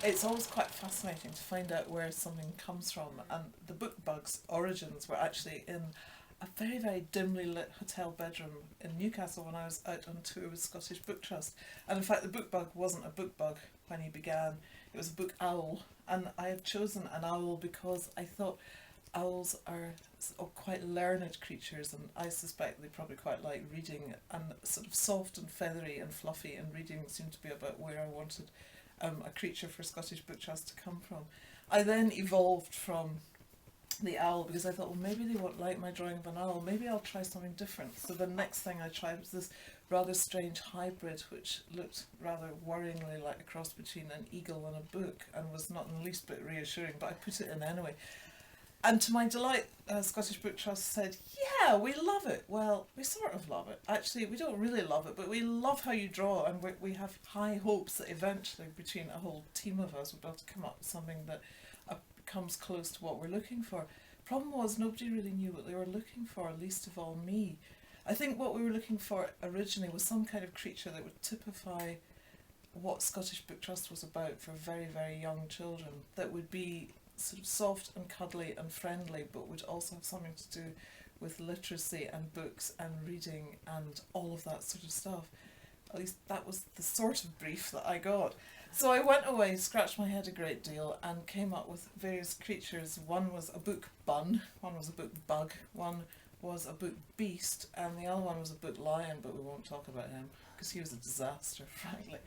it's always quite fascinating to find out where something comes from. And the Bookbug's origins were actually in a very, very dimly lit hotel bedroom in Newcastle when I was out on tour with Scottish Book Trust. And in fact, the Bookbug wasn't a bookbug when he began, it was a book owl. And I had chosen an owl because I thought owls are quite learned creatures, and I suspect they probably quite like reading, and sort of soft and feathery and fluffy, and reading seemed to be about where I wanted a creature for Scottish Book Trust to come from. I then evolved from the owl because I thought, well, maybe they won't like my drawing of an owl, maybe I'll try something different. So the next thing I tried was this rather strange hybrid which looked rather worryingly like a cross between an eagle and a book, and was not in the least bit reassuring, but I put it in anyway. And to my delight, Scottish Book Trust said, yeah, we love it. Well, we sort of love it. Actually, we don't really love it, but we love how you draw, and we have high hopes that eventually, between a whole team of us, we'll be able to come up with something that comes close to what we're looking for. Problem was, nobody really knew what they were looking for, least of all me. I think what we were looking for originally was some kind of creature that would typify what Scottish Book Trust was about for very, very young children, that would be sort of soft and cuddly and friendly, but would also have something to do with literacy and books and reading and all of that sort of stuff. At least that was the sort of brief that I got. So I went away, scratched my head a great deal, and came up with various creatures. One was a book bun, one was a book bug, one was a book beast, and the other one was a book lion, but we won't talk about him because he was a disaster, frankly.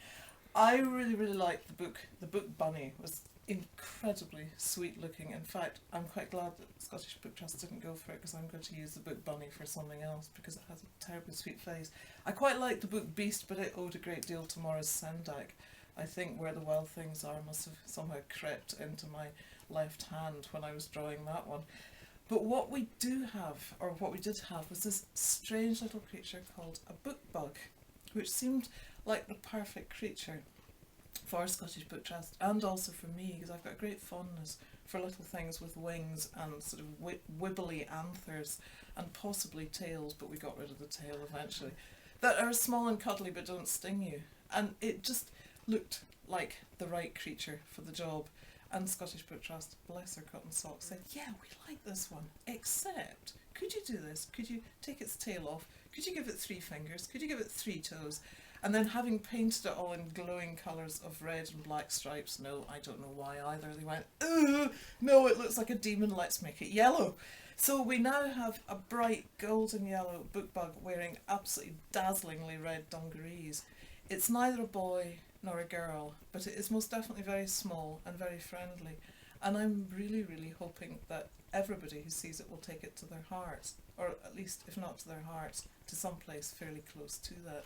I really, really liked the book. The book bunny was incredibly sweet looking. In fact, I'm quite glad that Scottish Book Trust didn't go for it, because I'm going to use the book bunny for something else because it has a terribly sweet face. I quite like the book beast, but it owed a great deal to Morris Sendak. I think Where the Wild Things Are must have somehow crept into my left hand when I was drawing that one. But what we do have, or what we did have, was this strange little creature called a book bug, which seemed like the perfect creature for Scottish Book Trust, and also for me, because I've got a great fondness for little things with wings and sort of wibbly anthers and possibly tails, but we got rid of the tail eventually, that are small and cuddly but don't sting you. And it just looked like the right creature for the job. And Scottish Book Trust, bless their cotton socks, said, yeah, we like this one, except, could you do this? Could you take its tail off? Could you give it 3 fingers? Could you give it 3 toes? And then, having painted it all in glowing colours of red and black stripes, no, I don't know why either, they went, ooh, no, it looks like a demon, let's make it yellow. So we now have a bright golden yellow book bug wearing absolutely dazzlingly red dungarees. It's neither a boy nor a girl, but it is most definitely very small and very friendly. And I'm really, really hoping that everybody who sees it will take it to their hearts, or at least, if not to their hearts, to some place fairly close to that.